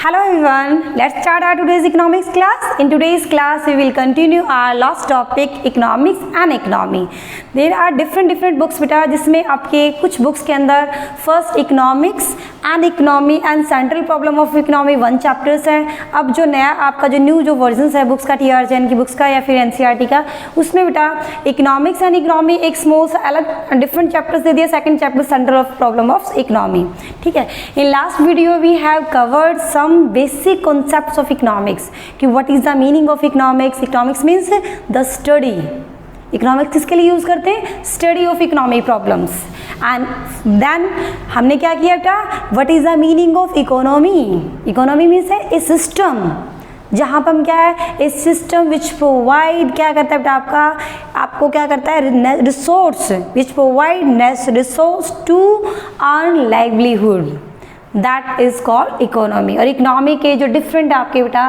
Hello everyone, let's start our today's economics class. In today's class, we will continue our last topic, economics and economy. There are different books बेटा, जिसमें आपके कुछ books के अंदर first economics and economy and central problem of economy 1 chapters है। अब जो नया आपका जो न्यू जो वर्जन्स है बुक्स का, TR जैन की बुक्स का या फिर NCERT का, उसमें बेटा इकोनॉमिक्स एंड इकोनॉमी एक स्मॉल सा अलग डिफरेंट चैप्टर्स दे दिया। Second chapter central of problem of economy, ठीक है। In last video we have covered some basic concepts of economics कि what is the meaning of economics. Economics means the study. Economics किसके लिए use करते हैं? Study of economic problems. And then हमने क्या किया बेटा, what is the meaning of economy. Economy means है ए सिस्टम, जहाँ पर हम क्या है, ए सिस्टम विच प्रोवाइड क्या करता है बेटा, आपको क्या करता है, resource which provide resource to earn livelihood, that is called economy. और इकोनॉमी के जो डिफरेंट आपके बेटा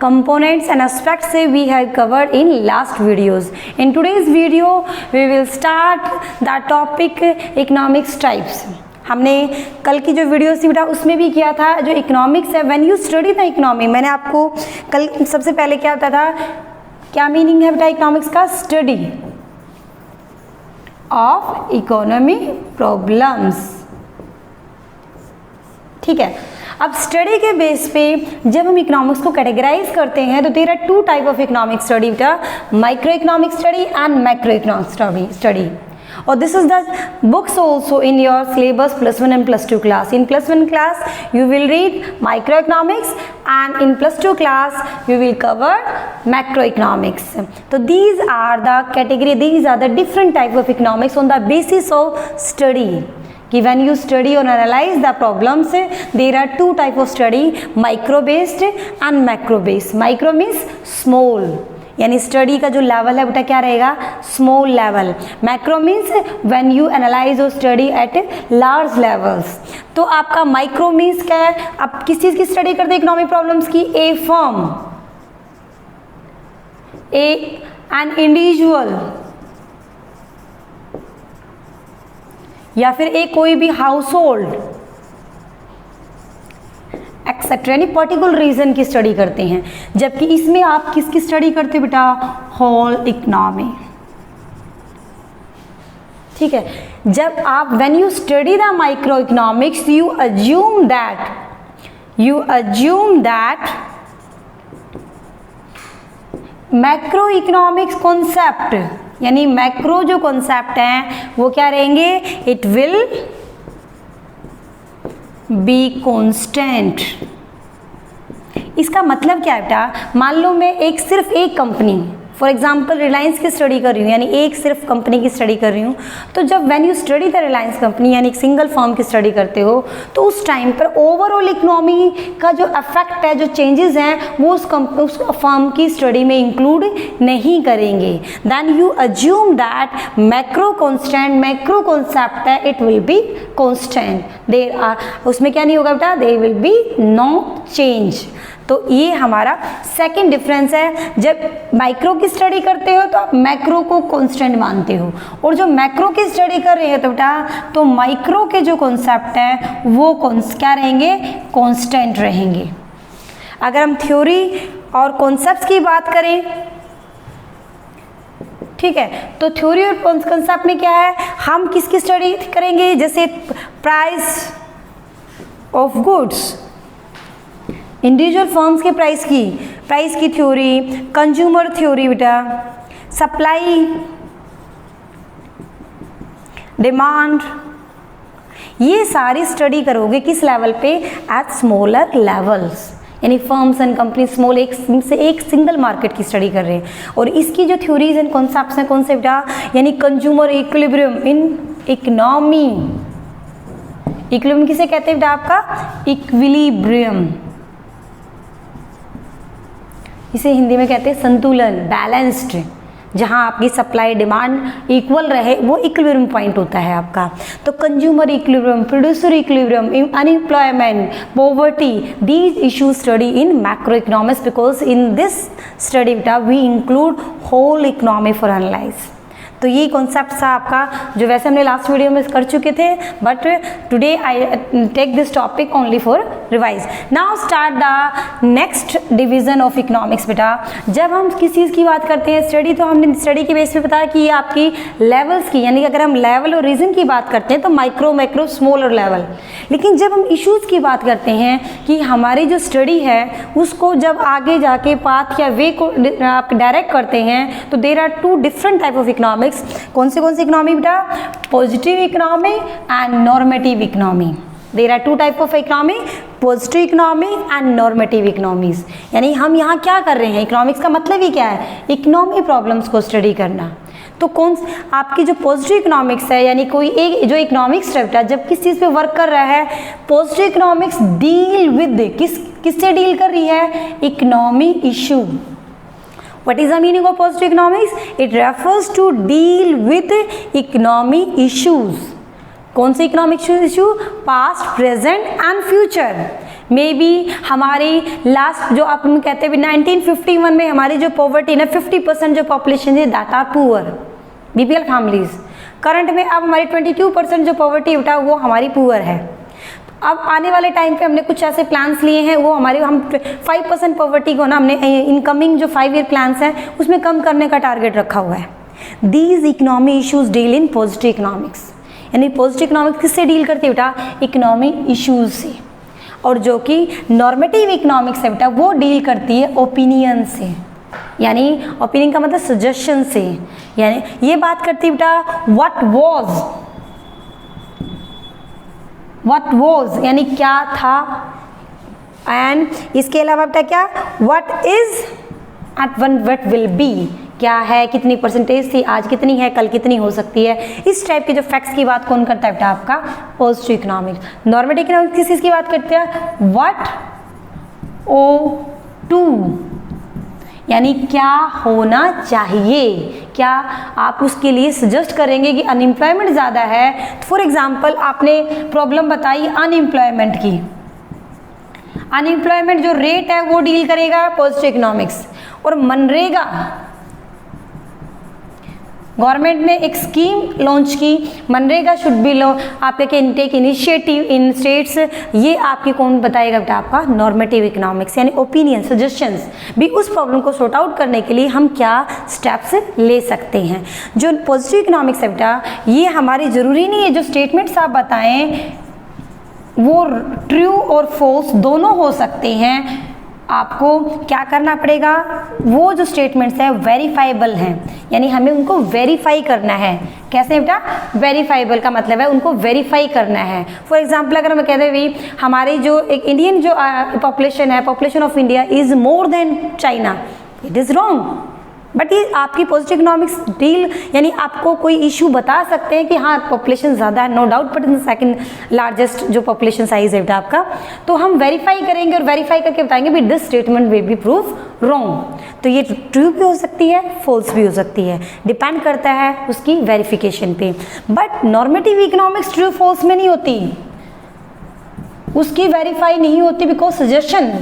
कंपोनेंट्स एंड एस्पेक्ट्स से we have covered in last videos. In today's video we will start the topic economics types. हमने कल की जो वीडियोस थी बेटा उसमें भी किया था जो इकोनॉमिक्स है, when you study the economy. मैंने आपको कल सबसे पहले क्या होता था, क्या मीनिंग है बेटा इकोनॉमिक्स का, स्टडी ऑफ इकोनॉमी प्रॉब्लम्स, ठीक है। अब स्टडी के बेस पे जब हम इकोनॉमिक्स को कैटेगराइज करते हैं तो there are 2 type of economic study बेटा, micro economic study and macro economic study. और this is the books also in your syllabus +1 and +2 class. In +1 class you will read micro economics and in +2 class you will cover macro economics. तो these are the category, these are the different type of economics on the basis of study कि when you study or analyze the problems there are 2 type of study, micro based and macro based. Micro means small, यानी study का जो level है बेटा क्या रहेगा, small level. Macro means when you analyse और study at large levels. तो आपका माइक्रो मीन्स क्या है, आप किस चीज़ की स्टडी करते हैं इकोनॉमिक प्रॉब्लम्स की, ए फर्म, एन इंडिविजुअल या फिर एक कोई भी हाउस होल्ड एक्सेट्रा, यानी पर्टिकुलर रीजन की स्टडी करते हैं। जबकि इसमें आप किसकी स्टडी करते बेटा, होल इकोनॉमी, ठीक है। जब आप when you study the micro economics you assume that macro economics concept, यानी मैक्रो जो कॉन्सेप्ट हैं वो क्या रहेंगे, इट विल बी कॉन्स्टेंट। इसका मतलब क्या है बेटा, मान लो मैं सिर्फ एक कंपनी, फॉर एग्जाम्पल रिलायंस की स्टडी कर रही हूँ, यानी एक सिर्फ कंपनी की स्टडी कर रही हूँ। तो जब when you study the Reliance company, यानी एक सिंगल फर्म की स्टडी करते हो, तो उस टाइम पर ओवरऑल इकोनॉमी का जो इफेक्ट है, जो चेंजेस हैं, वो उस फर्म की स्टडी में इंक्लूड नहीं करेंगे। Then you assume that macro constant, macro concept है, it will be constant, there are, उसमें क्या नहीं होगा बेटा, there will be no change. तो ये हमारा सेकंड डिफरेंस है। जब माइक्रो की स्टडी करते हो तो आप मैक्रो को कांस्टेंट मानते हो, और जो मैक्रो की स्टडी कर रहे हो तो बेटा तो माइक्रो के जो कॉन्सेप्ट हैं वो क्या रहेंगे, कांस्टेंट रहेंगे। अगर हम थ्योरी और कॉन्सेप्ट्स की बात करें, ठीक है, तो थ्योरी और कॉन्सेप्ट में क्या है, हम किसकी स्टडी करेंगे, जैसे price of goods, individual firms के प्राइस की थ्योरी, कंज्यूमर थ्योरी बेटा, सप्लाई डिमांड, ये सारी स्टडी करोगे किस लेवल पे, एट स्मॉलर लेवल्स, यानी फर्म्स एंड कंपनी स्मॉल, एक सिंगल मार्केट की स्टडी कर रहे हैं। और इसकी जो थ्योरीज एंड कॉन्सेप्ट्स हैं कौन से बेटा, यानी consumer equilibrium in economy. Equilibrium किसे कहते हैं बेटा, आपका इक्विलिब्रियम, इसे हिंदी में कहते हैं संतुलन, बैलेंस्ड, जहाँ आपकी सप्लाई डिमांड इक्वल रहे, वो इक्विलिब्रियम पॉइंट होता है आपका। तो consumer equilibrium, producer equilibrium, unemployment, poverty, these issues study in macro economics, because in this study बेटा we include whole economy for analyse. तो ये कॉन्सेप्ट था आपका जो वैसे हमने लास्ट वीडियो में कर चुके थे, but today I take this topic only for revise. Now start the next division of economics. बेटा जब हम किस चीज़ की बात करते हैं स्टडी, तो हमने स्टडी के बेस पे बताया कि ये आपकी लेवल्स की, यानी कि अगर हम लेवल और रीजन की बात करते हैं तो माइक्रो, मैक्रो, स्मॉल और लेवल। लेकिन जब हम इश्यूज़ की बात करते हैं कि हमारी जो स्टडी है उसको जब आगे जाके पाथ या वे को आप डायरेक्ट करते हैं, तो there are two different type of economics. कौन से इकोनॉमी बेटा? Positive economy and normative economy. There are two type of economy, positive economy and normative economies. यानी हम यहाँ क्या कर रहे हैं, इकोनॉमिक्स का मतलब ही क्या है? इकोनॉमी प्रॉब्लम्स को स्टडी करना। तो कौन आपकी जो पॉजिटिव इकोनॉमिक्स है, यानी कोई एक जो इकोनॉमिक्स है जब किस चीज़ पे वर्क कर रहा है, पॉजिटिव इकोनॉमिक्स डील विद किससे डील कर रही है? Economy issue. What is the meaning of positive economics? It refers to deal with economy issues. कौन से economic issue? Past, present and future. May be हमारी लास्ट जो आप कहते हैं 1951 में हमारी जो पॉवर्टी ना 50% जो पॉपुलेशन है that are poor BPL families. Current में अब हमारी 22% जो पॉवर्टी उठा वो हमारी पुअर है। अब आने वाले टाइम पे हमने कुछ ऐसे प्लान्स लिए हैं, वो हमारे हम 5% पॉवर्टी को ना हमने इनकमिंग जो 5 ईयर प्लान्स हैं उसमें कम करने का टारगेट रखा हुआ है। These economy issues deal in positive economics. यानी पॉजिटिव इकोनॉमिक्स किससे डील करती है बेटा? इकोनॉमी इशूज से। और जो कि नॉर्मेटिव इकोनॉमिक्स है बेटा वो डील करती है ओपिनियन से। यानी ओपिनियन का मतलब सजेशन से। यानी ये बात करती है बेटा व्हाट वॉज यानी क्या था, एंड इसके अलावा बेटा क्या? What is at what will be, क्या है, कितनी परसेंटेज थी, आज कितनी है, कल कितनी हो सकती है। इस टाइप के जो फैक्ट्स की बात कौन करता है बेटा? आपका पॉजिटिव इकोनॉमिक्स। नॉर्मेटिव इकोनॉमिक्स किस चीज़ की बात करते हैं? व्हाट ओ टू, यानी क्या होना चाहिए, क्या आप उसके लिए सजेस्ट करेंगे कि अनएम्प्लॉयमेंट ज़्यादा है। फॉर एग्जांपल आपने प्रॉब्लम बताई अनएम्प्लॉयमेंट की, अनएम्प्लॉयमेंट जो रेट है वो डील करेगा पॉजिटिव इकोनॉमिक्स। और मनरेगा, गवर्नमेंट ने एक स्कीम लॉन्च की, मनरेगा शुड बी आपके can take initiative in states. ये आपकी कौन बताएगा बेटा? आपका नॉर्मेटिव इकोनॉमिक्स। यानी ओपिनियन, सजेशंस भी उस प्रॉब्लम को सॉर्ट आउट करने के लिए हम क्या स्टेप्स ले सकते हैं। जो पॉजिटिव इकोनॉमिक्स है बेटा ये हमारी ज़रूरी नहीं है जो स्टेटमेंट्स आप बताएं वो ट्रू और फॉल्स दोनों हो सकते हैं। आपको क्या करना पड़ेगा? वो जो स्टेटमेंट्स हैं वेरीफाइबल हैं, यानी हमें उनको वेरीफाई करना है। कैसे बेटा? वेरीफाइबल का मतलब है उनको वेरीफाई करना है। फॉर एग्जांपल अगर हम कहते हैं भाई हमारी जो एक इंडियन जो पॉपुलेशन है, population of India is more than China, it is wrong. But ये आपकी पॉजिटिव इकोनॉमिक्स डील, यानी आपको कोई इशू बता सकते हैं कि हाँ पॉपुलेशन ज़्यादा है, no doubt, but in second largest जो पॉपुलेशन साइज है आपका, तो हम वेरीफाई करेंगे और वेरीफाई करके बताएंगे भी this statement will be prove wrong. तो ये ट्रू भी हो सकती है, फॉल्स भी हो सकती है, डिपेंड करता है उसकी वेरिफिकेशन पे। But normative economics true false में नहीं होती, उसकी वेरीफाई नहीं होती because suggestion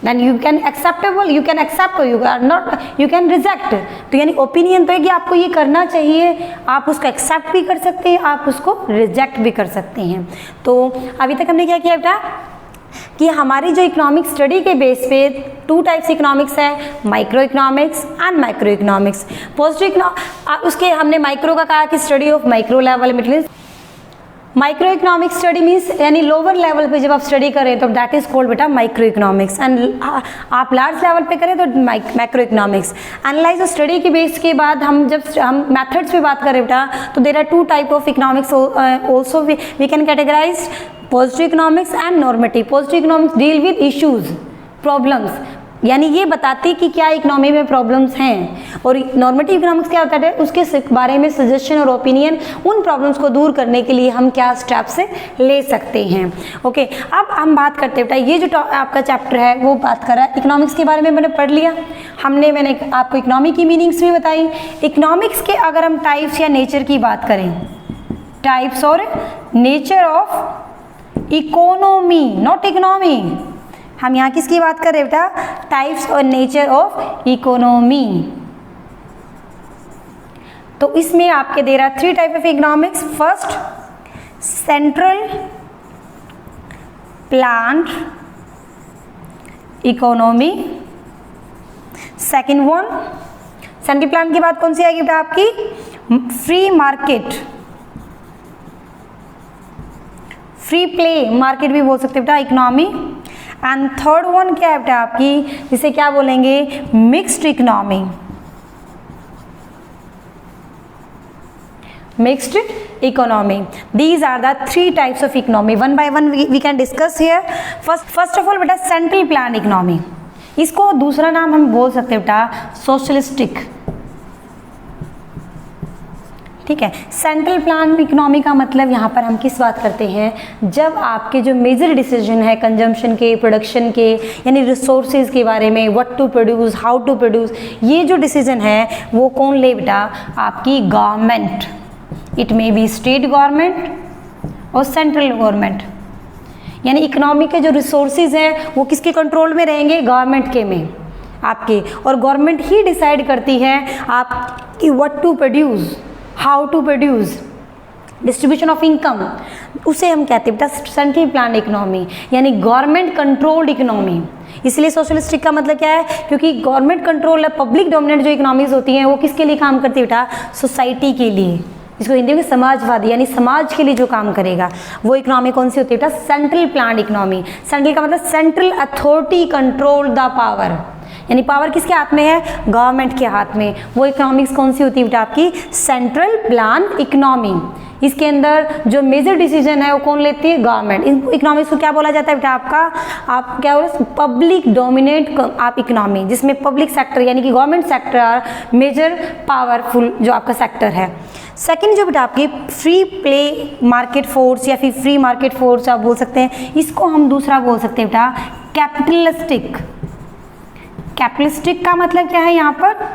then you can acceptable, you can accept, you are not, you can reject। तो यानी ओपिनियन तो है कि आपको ये करना चाहिए, आप उसको एक्सेप्ट भी कर सकते हैं, आप उसको रिजेक्ट भी कर सकते हैं। तो अभी तक हमने क्या किया बेटा कि हमारी जो इकोनॉमिक स्टडी के बेस पे 2 टाइप्स इकोनॉमिक्स है, micro economics and macro economics. Positive उसके हमने माइक्रो का कहा कि study of micro level, means micro economics study means यानी लोअर लेवल पे जब आप स्टडी करें तो दैट इज कॉल्ड बेटा माइक्रो इकोनॉमिक्स, एंड आप लार्ज लेवल पे करें तो मैक्रो इकोनॉमिक्स। एनालाइज और स्टडी के बेस के बाद हम मेथड्स पे बात करें बेटा तो there are 2 type of economics also we can categorise positive economics and normative. Positive economics deal with issues, problems, यानी ये बताती कि क्या इकोनॉमी में प्रॉब्लम्स हैं, और नॉर्मेटिव इकोनॉमिक्स क्या होता है उसके बारे में सजेशन और ओपिनियन, उन प्रॉब्लम्स को दूर करने के लिए हम क्या स्टेप्स ले सकते हैं। ओके, अब हम बात करते हैं ये जो आपका चैप्टर है वो बात कर रहा है इकोनॉमिक्स के बारे में। मैंने पढ़ लिया, मैंने आपको इकोनॉमी की मीनिंग्स भी बताई। इकोनॉमिक्स के अगर हम टाइप्स या नेचर की बात करें, टाइप्स और nature of economy, not economy, हम यहाँ किसकी बात कर रहे हैं बेटा? टाइप्स और नेचर ऑफ इकोनॉमी। तो इसमें आपके दे रहा 3 type of economics. First central planned economy. Second one, central plan के बाद कौन सी आएगी बेटा आपकी? Free market, free play market भी बोल सकते बेटा इकोनॉमी। एंड थर्ड वन क्या है बेटा आपकी, जिसे क्या बोलेंगे? Mixed economy, mixed economy. These are the three types of economy. One by one we can discuss here. First of all बेटा सेंट्रल प्लान इकोनॉमी, इसको दूसरा नाम हम बोल सकते हैं बेटा सोशलिस्टिक। ठीक है, सेंट्रल प्लान इकोनॉमी का मतलब यहाँ पर हम किस बात करते हैं? जब आपके जो मेजर डिसीजन है कंजम्पशन के, प्रोडक्शन के, यानी रिसोर्सेज के बारे में, what to produce, how to produce, ये जो डिसीजन है वो कौन ले बेटा? आपकी government. It may be state government और सेंट्रल गवर्नमेंट। यानी इकोनॉमी के जो रिसोर्सेज हैं वो किसके कंट्रोल में रहेंगे? गवर्नमेंट के में आपके। और गवर्नमेंट ही डिसाइड करती है आप कि what to produce, how to produce, distribution of income, उसे हम कहते हैं बेटा सेंट्रल प्लान इकोनॉमी, यानी गवर्नमेंट कंट्रोल्ड इकोनॉमी। इसलिए सोशलिस्टिक का मतलब क्या है? क्योंकि गवर्नमेंट कंट्रोल है, पब्लिक डोमिनेंट जो इकोनॉमीज होती हैं वो किसके लिए काम करती है बेटा? सोसाइटी के लिए। इसको हिंदी में समाजवादी, यानी समाज के लिए जो काम करेगा वो इकोनॉमी कौन सी होती है बेटा? Central plan economy. सेंट्रल का मतलब central authority control the power, यानी पावर किसके हाथ में है? गवर्नमेंट के हाथ में। वो इकोनॉमिक्स कौन सी होती है बेटा आपकी? Central plan economy. इसके अंदर जो मेजर डिसीजन है वो कौन लेती है? गवर्नमेंट। इकोनॉमिक्स को क्या बोला जाता है बेटा आपका? आप क्या बोले? पब्लिक डोमिनेट आप इकोनॉमी, जिसमें पब्लिक सेक्टर यानी कि गवर्नमेंट सेक्टर मेजर पावरफुल जो आपका सेक्टर है। सेकंड जो बेटा आपकी फ्री प्ले मार्केट फोर्स या फिर फ्री मार्केट फोर्स आप बोल सकते हैं, इसको हम दूसरा बोल सकते हैं बेटा कैपिटलिस्टिक। कैपिटलिस्टिक का मतलब क्या है? यहाँ पर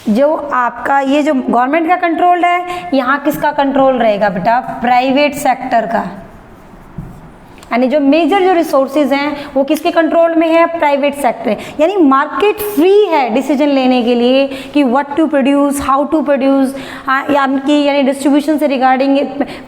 जो आपका ये जो गवर्नमेंट का कंट्रोल है, यहाँ किसका कंट्रोल रहेगा बेटा? प्राइवेट सेक्टर का। यानी जो मेजर जो रिसोर्सेज हैं वो किसके कंट्रोल में है? Private sector. यानी मार्केट फ्री है डिसीजन लेने के लिए कि what to produce, how to produce, यानी डिस्ट्रीब्यूशन से रिगार्डिंग,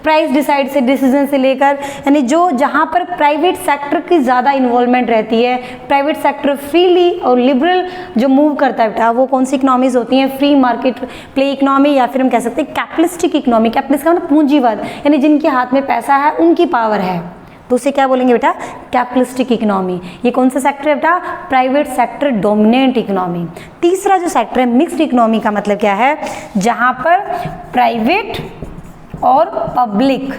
प्राइस डिसाइड से डिसीजन से लेकर, यानी जो जहाँ पर प्राइवेट सेक्टर की ज़्यादा इन्वॉल्वमेंट रहती है, प्राइवेट सेक्टर फ्रीली और लिबरल जो मूव करता है बेटा, वो कौन सी इकोनॉमीज होती हैं? फ्री मार्केट प्ले इकोनॉमी, या फिर हम कह सकते हैं कैपिटलिस्टिक इकोनॉमी। कैपिटलिस्ट का मतलब पूंजीवाद, यानी जिनके हाथ में पैसा है, उनकी पावर है, तो उसे क्या बोलेंगे बेटा? Capitalistic economy. ये कौन सा सेक्टर है बेटा? Private sector dominant economy. तीसरा जो सेक्टर है मिक्स्ड इकोनॉमी का मतलब क्या है? जहां पर प्राइवेट और पब्लिक,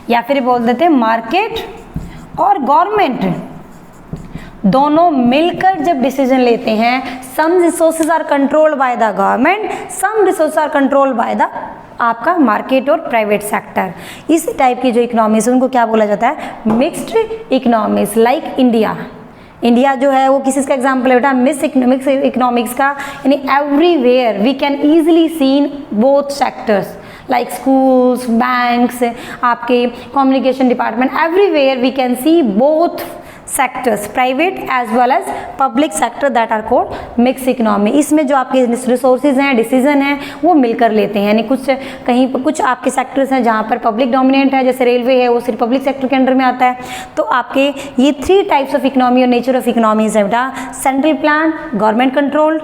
या फिर बोल देते हैं मार्केट और गवर्नमेंट, दोनों मिलकर जब डिसीजन लेते हैं। Some resources are controlled by the government, some resources are controlled by the आपका मार्केट और प्राइवेट सेक्टर। इस टाइप की जो इकोनॉमीज उनको क्या बोला जाता है? Mixed economies. Like India, India जो है वो किस का एग्जाम्पल है बेटा? मिक्स इकोनॉमिक्स का। यानी everywhere we can easily seen both sectors like schools, banks, आपके communication department, everywhere we can see both sectors, private as well as public sector, that are called mix economy. इसमें जो आपके resources हैं, decision हैं, वो मिलकर लेते हैं। यानी कुछ आपके सेक्टर्स हैं जहाँ पर पब्लिक डोमिनेंट है, जैसे रेलवे है, वो सिर्फ पब्लिक सेक्टर के अंडर में आता है। तो आपके ये 3 टाइप्स ऑफ इकोनॉमी और नेचर ऑफ इकोनॉमीज है बेटा। Central plan, government controlled,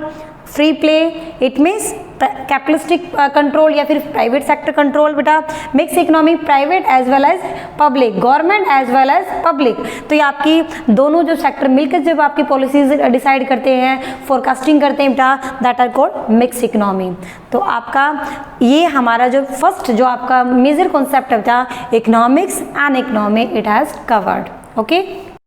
free play it means capitalistic control या फिर प्राइवेट सेक्टर कंट्रोल बेटा। Mix economy private as well as public, government as well as public. तो ये आपकी दोनों जो सेक्टर मिलकर जब आपकी पॉलिसीज डिसाइड करते हैं, फोरकास्टिंग करते हैं बेटा, that are called mix economy. तो आपका ये हमारा जो फर्स्ट जो आपका मेजर कॉन्सेप्ट है बेटा economics and economy, it has covered. Okay.